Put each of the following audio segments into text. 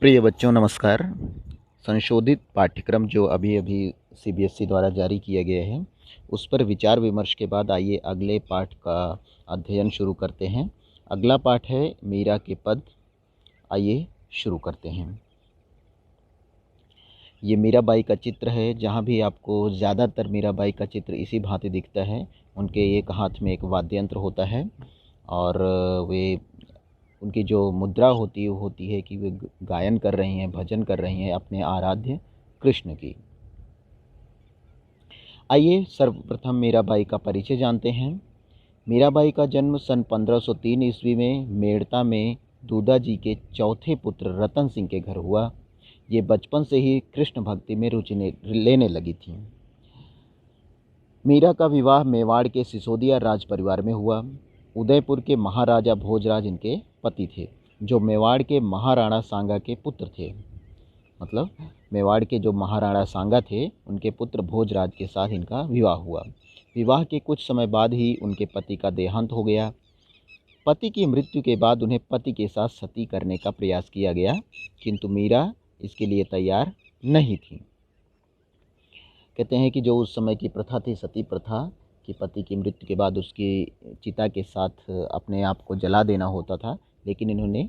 प्रिय बच्चों नमस्कार। संशोधित पाठ्यक्रम जो अभी-अभी सीबीएसई द्वारा जारी किया गया है, उस पर विचार विमर्श के बाद आइए अगले पाठ का अध्ययन शुरू करते हैं। अगला पाठ है मीरा के पद। आइए शुरू करते हैं। ये मीराबाई का चित्र है। जहाँ भी आपको ज़्यादातर मीराबाई का चित्र इसी भांति दिखता है। उनके एक हाथ में एक वाद्य यंत्र होता है और वे उनकी जो मुद्रा होती है वो होती है कि वे गायन कर रही हैं, भजन कर रही हैं अपने आराध्य कृष्ण की। आइए सर्वप्रथम मीराबाई का परिचय जानते हैं। मीराबाई का जन्म सन 1503 ईस्वी में मेड़ता में दूदा जी के चौथे पुत्र रतन सिंह के घर हुआ। ये बचपन से ही कृष्ण भक्ति में रुचि लेने लगी थी। मीरा का विवाह मेवाड़ के सिसोदिया राज परिवार में हुआ। उदयपुर के महाराजा भोजराज इनके पति थे, जो मेवाड़ के महाराणा सांगा के पुत्र थे। मतलब मेवाड़ के जो महाराणा सांगा थे, उनके पुत्र भोजराज के साथ इनका विवाह हुआ। विवाह के कुछ समय बाद ही उनके पति का देहांत हो गया। पति की मृत्यु के बाद उन्हें पति के साथ सती करने का प्रयास किया गया, किंतु मीरा इसके लिए तैयार नहीं थी। कहते हैं कि जो उस समय की प्रथा थी, सती प्रथा, कि पति की मृत्यु के बाद उसकी चिता के साथ अपने आप को जला देना होता था, लेकिन इन्होंने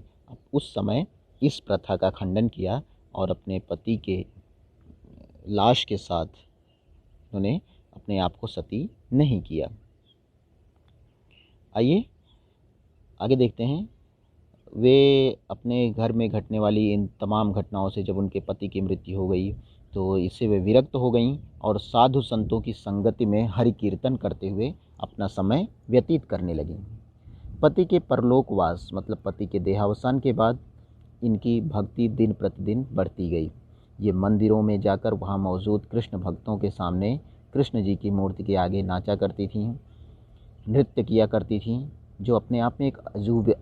उस समय इस प्रथा का खंडन किया और अपने पति के लाश के साथ उन्होंने अपने आप को सती नहीं किया। आइए आगे देखते हैं। वे अपने घर में घटने वाली इन तमाम घटनाओं से जब उनके पति की मृत्यु हो गई तो इससे वे विरक्त हो गईं और साधु संतों की संगति में हरि कीर्तन करते हुए अपना समय व्यतीत करने लगीं। पति के परलोकवास मतलब पति के देहावसान के बाद इनकी भक्ति दिन प्रतिदिन बढ़ती गई। ये मंदिरों में जाकर वहाँ मौजूद कृष्ण भक्तों के सामने कृष्ण जी की मूर्ति के आगे नाचा करती थीं, नृत्य किया करती थीं, जो अपने आप में एक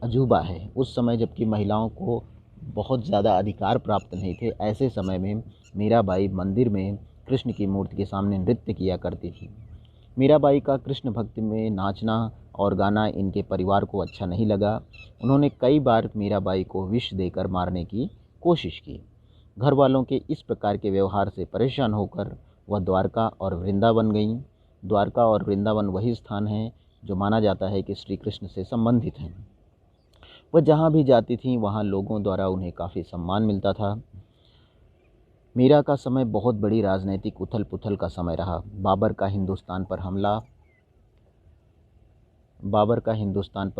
अजूबा है। उस समय जबकि महिलाओं को बहुत ज़्यादा अधिकार प्राप्त नहीं थे, ऐसे समय में मीराबाई मंदिर में कृष्ण की मूर्ति के सामने नृत्य किया करती थी। मीराबाई का कृष्ण भक्ति में नाचना और गाना इनके परिवार को अच्छा नहीं लगा। उन्होंने कई बार मीराबाई को विष देकर मारने की कोशिश की। घर वालों के इस प्रकार के व्यवहार से परेशान होकर वह द्वारका और वृंदावन गईं। द्वारका और वृंदावन वही स्थान है जो माना जाता है कि श्री कृष्ण से संबंधित हैं। वह जहाँ भी जाती थीं वहाँ लोगों द्वारा उन्हें काफ़ी सम्मान मिलता था। मीरा का समय बहुत बड़ी राजनैतिक उथल पुथल का समय रहा। बाबर का हिंदुस्तान पर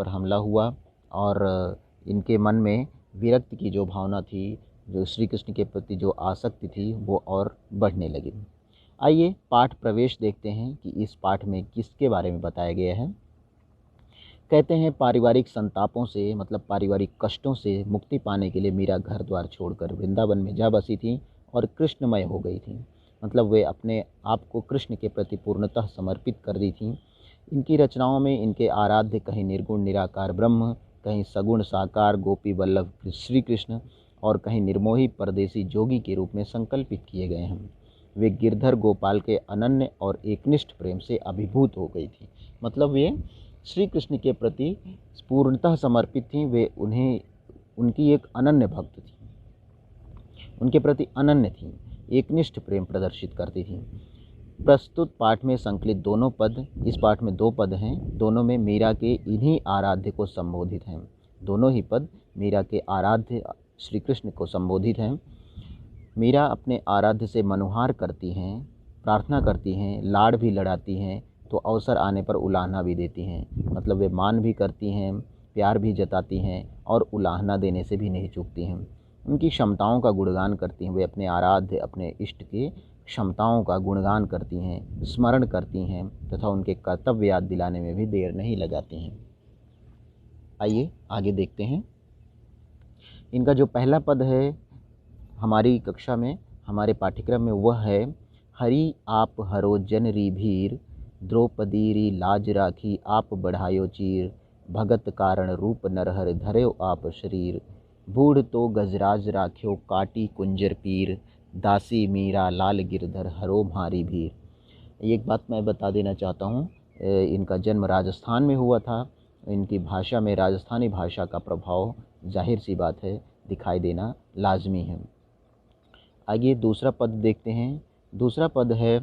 हमला हुआ और इनके मन में विरक्ति की जो भावना थी, जो श्री कृष्ण के प्रति जो आसक्ति थी, वो और बढ़ने लगी। आइए पाठ प्रवेश देखते हैं कि इस पाठ में किसके बारे में बताया गया है। कहते हैं पारिवारिक संतापों से मतलब पारिवारिक कष्टों से मुक्ति पाने के लिए मीरा घर द्वार छोड़कर वृंदावन में जा बसी थी और कृष्णमय हो गई थी। मतलब वे अपने आप को कृष्ण के प्रति पूर्णतः समर्पित कर दी थीं। इनकी रचनाओं में इनके आराध्य कहीं निर्गुण निराकार ब्रह्म, कहीं सगुण साकार गोपी वल्लभ श्री कृष्ण और कहीं निर्मोही परदेसी जोगी के रूप में संकल्पित किए गए हैं। वे गिरधर गोपाल के अनन्य और एकनिष्ठ प्रेम से अभिभूत हो गई थी। मतलब वे श्री कृष्ण के प्रति पूर्णतः समर्पित थीं। वे उनकी एक अनन्य भक्त थी, उनके प्रति अनन्य थीं, एकनिष्ठ प्रेम प्रदर्शित करती थीं। प्रस्तुत पाठ में संकलित दोनों पद, इस पाठ में 2 पद हैं, दोनों में मीरा के इन्हीं आराध्य को संबोधित हैं। दोनों ही पद मीरा के आराध्य श्री कृष्ण को संबोधित हैं। मीरा अपने आराध्य से मनुहार करती हैं, प्रार्थना करती हैं, लाड़ भी लड़ाती हैं, तो अवसर आने पर उलाहना भी देती हैं। मतलब वे मान भी करती हैं, प्यार भी जताती हैं और उलाहना देने से भी नहीं चूकती हैं। उनकी क्षमताओं का गुणगान करती हैं। वे अपने आराध्य, अपने इष्ट के क्षमताओं का गुणगान करती हैं, स्मरण करती हैं तथा उनके कर्तव्य याद दिलाने में भी देर नहीं लगाती हैं। आइए आगे देखते हैं। इनका जो पहला पद है हमारी कक्षा में, हमारे पाठ्यक्रम में, वह है हरि आप हरो जन री भीर, द्रौपदी री लाज राखी आप बढ़ायो चीर, भगत कारण रूप नरहर धर्यो आप शरीर, बूढ़ तो गजराज राख्यो काटी कुंजर पीर, दासी मीरा लाल गिरधर हरो भारी भीर। एक बात मैं बता देना चाहता हूँ, इनका जन्म राजस्थान में हुआ था। इनकी भाषा में राजस्थानी भाषा का प्रभाव जाहिर सी बात है दिखाई देना लाजमी है। आगे दूसरा पद देखते हैं। दूसरा पद है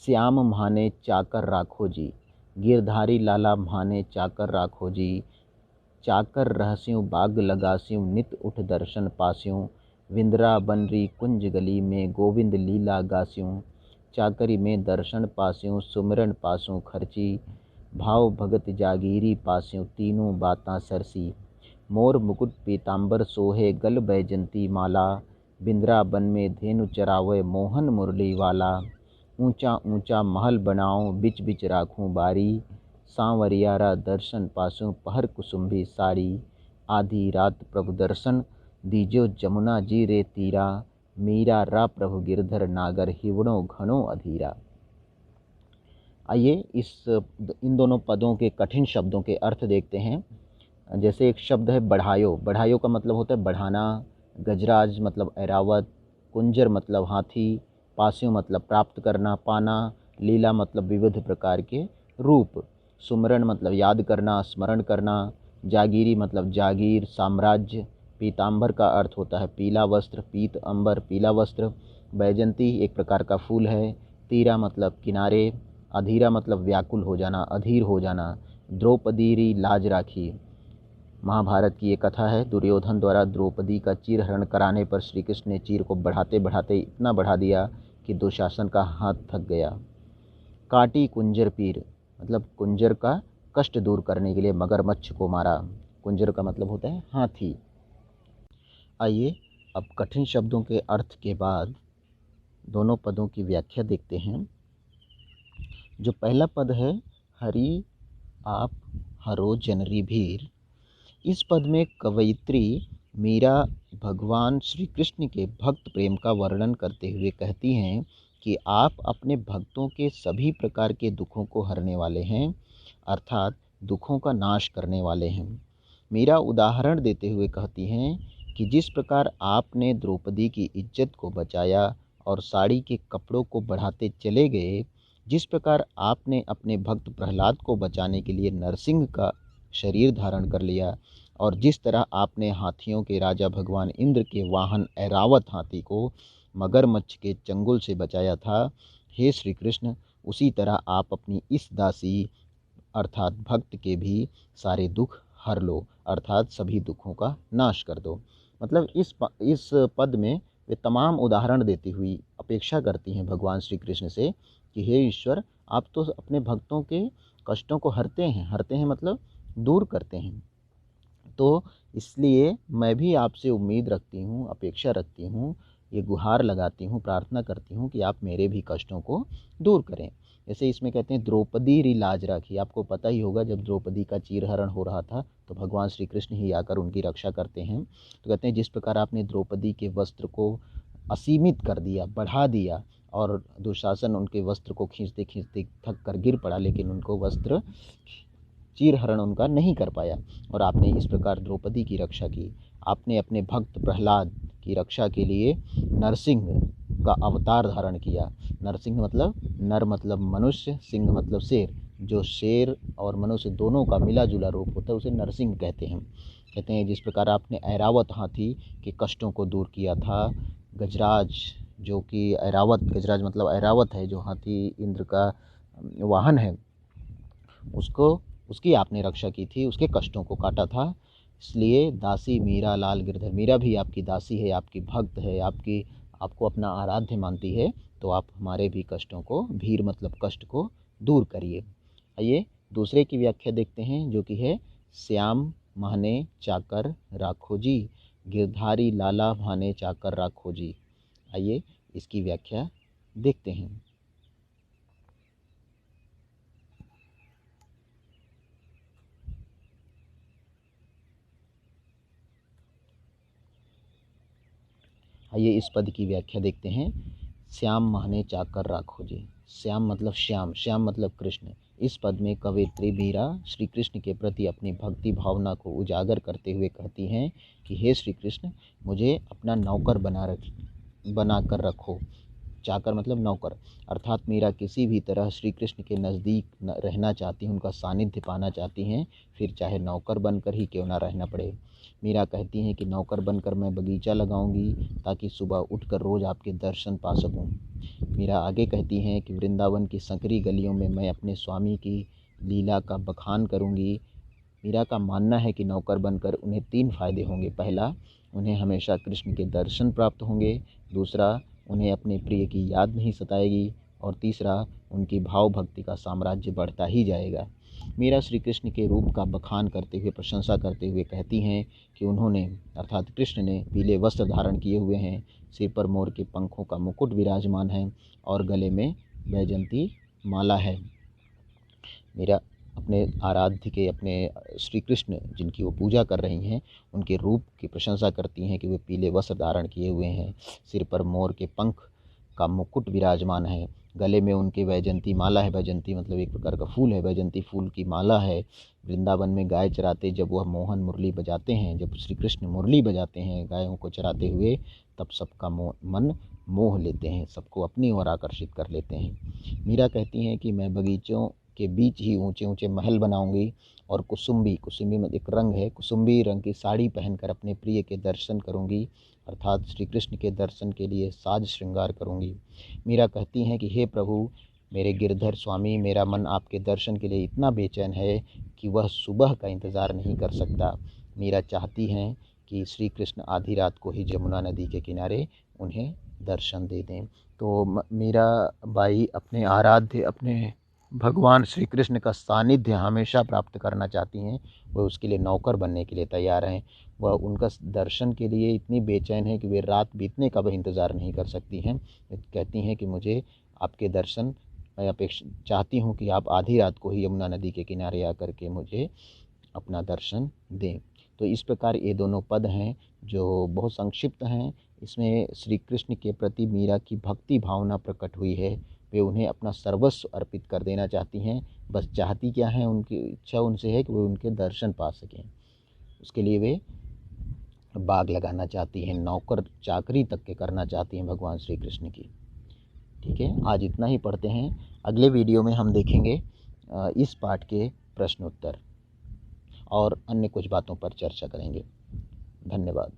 श्याम म्हाने चाकर राखो जी, गिरधारी लाला म्हाने चाकर राखो जी, चाकर रहस्यों बाग लगास्यों नित उठ दर्शन पास्यों, विंद्रा बनरी कुंज गली में गोविंद लीला गास्यों, चाकरी में दर्शन पास्यों सुमिरन पासों खर्ची, भाव भगत जागीरी पास्यों तीनों बातां सरसी, मोर मुकुट पीतांबर सोहे गल बैजंती माला, बिंद्राबन में धेनु चरावे मोहन मुरली वाला, ऊंचा ऊंचा महल बनाऊं बिच बिच राखूं बारी, सांवरियारा दर्शन पासों पहर कुसुम्भी साड़ी, आधी रात प्रभु दर्शन दीजो जमुना जी रे तीरा, मीरा रा प्रभु गिरधर नागर हिवड़ो घणो अधीरा। आइए इन दोनों पदों के कठिन शब्दों के अर्थ देखते हैं। जैसे एक शब्द है बढ़ायो, बढ़ायो का मतलब होता है बढ़ाना, गजराज मतलब ऐरावत, कुंजर मतलब हाथी, पास्यों मतलब प्राप्त करना पाना, लीला मतलब विविध प्रकार के रूप, सुमरण मतलब याद करना स्मरण करना, जागीरी मतलब जागीर साम्राज्य, पीतांबर का अर्थ होता है पीला वस्त्र, पीत अंबर पीला वस्त्र, बैजंती एक प्रकार का फूल है, तीरा मतलब किनारे, अधीरा मतलब व्याकुल हो जाना अधीर हो जाना, द्रौपदी लाज राखी। महाभारत की ये कथा है, दुर्योधन द्वारा द्रौपदी का चीर हरण कराने पर श्री कृष्ण ने चीर को बढ़ाते बढ़ाते इतना बढ़ा दिया कि दुशासन का हाथ थक गया। काटी कुंजर पीर मतलब कुंजर का कष्ट दूर करने के लिए मगरमच्छ को मारा, कुंजर का मतलब होता है हाथी। आइए अब कठिन शब्दों के अर्थ के बाद दोनों पदों की व्याख्या देखते हैं। जो पहला पद है हरि आप हरो जनरी भीर, इस पद में कवयित्री मीरा भगवान श्री कृष्ण के भक्त प्रेम का वर्णन करते हुए कहती हैं कि आप अपने भक्तों के सभी प्रकार के दुखों को हरने वाले हैं, अर्थात दुखों का नाश करने वाले हैं। मीरा उदाहरण देते हुए कहती हैं कि जिस प्रकार आपने द्रौपदी की इज्जत को बचाया और साड़ी के कपड़ों को बढ़ाते चले गए, जिस प्रकार आपने अपने भक्त प्रहलाद को बचाने के लिए नरसिंह का शरीर धारण कर लिया, और जिस तरह आपने हाथियों के राजा भगवान इंद्र के वाहन ऐरावत हाथी को मगरमच्छ के चंगुल से बचाया था, हे श्री कृष्ण उसी तरह आप अपनी इस दासी अर्थात भक्त के भी सारे दुख हर लो, अर्थात सभी दुखों का नाश कर दो। मतलब इस पद में वे तमाम उदाहरण देती हुई अपेक्षा करती हैं भगवान श्री कृष्ण से कि हे ईश्वर आप तो अपने भक्तों के कष्टों को हरते हैं मतलब दूर करते हैं, तो इसलिए मैं भी आपसे उम्मीद रखती हूँ अपेक्षा रखती हूँ, ये गुहार लगाती हूँ प्रार्थना करती हूँ कि आप मेरे भी कष्टों को दूर करें। जैसे इसमें कहते हैं द्रौपदी री लाज राखी, आपको पता ही होगा जब द्रौपदी का चीरहरण हो रहा था तो भगवान श्री कृष्ण ही आकर उनकी रक्षा करते हैं। तो कहते हैं जिस प्रकार आपने द्रौपदी के वस्त्र को असीमित कर दिया बढ़ा दिया और दुशासन उनके वस्त्र को खींचते खींचते थक कर गिर पड़ा, लेकिन उनको वस्त्र चीरहरण उनका नहीं कर पाया, और आपने इस प्रकार द्रौपदी की रक्षा की। आपने अपने भक्त प्रहलाद की रक्षा के लिए नरसिंह का अवतार धारण किया। नरसिंह मतलब नर मतलब मनुष्य, सिंह मतलब शेर, जो शेर और मनुष्य दोनों का मिला जुला रूप होता है उसे नरसिंह कहते हैं। कहते हैं जिस प्रकार आपने ऐरावत हाथी के कष्टों को दूर किया था, गजराज जो कि ऐरावत, गजराज मतलब ऐरावत है जो हाथी इंद्र का वाहन है, उसकी आपने रक्षा की थी, उसके कष्टों को काटा था। इसलिए दासी मीरा लाल गिरधर, मीरा भी आपकी दासी है, आपकी भक्त है, आपको अपना आराध्य मानती है, तो आप हमारे भी कष्टों को, भीर मतलब कष्ट को दूर करिए। आइए दूसरे की व्याख्या देखते हैं जो कि है श्याम माने चाकर राखो जी, गिरधारी लाला माने चाकर राखो जी। आइए इसकी व्याख्या देखते हैं। आइए इस पद की व्याख्या देखते हैं। श्याम माने चाकर राखो जी, श्याम मतलब श्याम, श्याम मतलब कृष्ण। इस पद में कवयित्री मीरा श्री कृष्ण के प्रति अपनी भक्ति भावना को उजागर करते हुए कहती हैं कि हे श्री कृष्ण मुझे अपना नौकर बना कर रखो, चाकर मतलब नौकर, अर्थात मीरा किसी भी तरह श्री कृष्ण के नज़दीक रहना चाहती हैं, उनका सानिध्य पाना चाहती हैं, फिर चाहे नौकर बनकर ही क्यों ना रहना पड़े। मीरा कहती हैं कि नौकर बनकर मैं बगीचा लगाऊंगी ताकि सुबह उठकर रोज़ आपके दर्शन पा सकूं। मीरा आगे कहती हैं कि वृंदावन की संकरी गलियों में मैं अपने स्वामी की लीला का बखान करूंगी। मीरा का मानना है कि नौकर बनकर उन्हें 3 फ़ायदे होंगे। पहला, उन्हें हमेशा कृष्ण के दर्शन प्राप्त होंगे। दूसरा, उन्हें अपने प्रिय की याद नहीं सताएगी। और तीसरा, उनकी भाव भक्ति का साम्राज्य बढ़ता ही जाएगा। मीरा श्री कृष्ण के रूप का बखान करते हुए, प्रशंसा करते हुए कहती हैं कि उन्होंने अर्थात कृष्ण ने पीले वस्त्र धारण किए हुए हैं, सिर पर मोर के पंखों का मुकुट विराजमान है और गले में वैजंती माला है। मीरा अपने आराध्य के, अपने श्री कृष्ण जिनकी वो पूजा कर रही हैं, उनके रूप की प्रशंसा करती हैं कि वे पीले वस्त्र धारण किए हुए हैं, सिर पर मोर के पंख का मुकुट विराजमान है, गले में उनके वैजंती माला है। वैजंती मतलब एक प्रकार का फूल है, वैजंती फूल की माला है। वृंदावन में गाय चराते जब वह मोहन मुरली बजाते हैं, जब श्री कृष्ण मुरली बजाते हैं गायों को चराते हुए, तब सबका मन मोह लेते हैं, सबको अपनी ओर आकर्षित कर लेते हैं। मीरा कहती हैं कि मैं बगीचों के बीच ही ऊंचे ऊंचे महल बनाऊंगी और कुसुम्बी में एक रंग है, कुसुम्बी रंग की साड़ी पहनकर अपने प्रिय के दर्शन करूंगी, अर्थात श्री कृष्ण के दर्शन के लिए साज श्रृंगार करूंगी। मीरा कहती हैं कि हे प्रभु, मेरे गिरधर स्वामी, मेरा मन आपके दर्शन के लिए इतना बेचैन है कि वह सुबह का इंतज़ार नहीं कर सकता। मीरा चाहती हैं कि श्री कृष्ण आधी रात को ही जमुना नदी के किनारे उन्हें दर्शन दे दें। तो मीरा बाई अपने आराध्य, अपने भगवान श्री कृष्ण का सानिध्य हमेशा प्राप्त करना चाहती हैं। वह उसके लिए नौकर बनने के लिए तैयार हैं। वह उनका दर्शन के लिए इतनी बेचैन है कि वे रात बीतने का भी इंतज़ार नहीं कर सकती हैं। कहती हैं कि मुझे आपके दर्शन, मैं चाहती हूँ कि आप आधी रात को ही यमुना नदी के किनारे आकर के मुझे अपना दर्शन दें। तो इस प्रकार ये दोनों पद हैं जो बहुत संक्षिप्त हैं। इसमें श्री कृष्ण के प्रति मीरा की भक्ति भावना प्रकट हुई है। वे उन्हें अपना सर्वस्व अर्पित कर देना चाहती हैं। बस चाहती क्या हैं, उनकी इच्छा उनसे है कि वे उनके दर्शन पा सकें। उसके लिए वे बाग लगाना चाहती हैं, नौकर चाकरी तक के करना चाहती हैं भगवान श्री कृष्ण की। ठीक है, आज इतना ही पढ़ते हैं। अगले वीडियो में हम देखेंगे इस पाठ के प्रश्न उत्तर और अन्य कुछ बातों पर चर्चा करेंगे। धन्यवाद।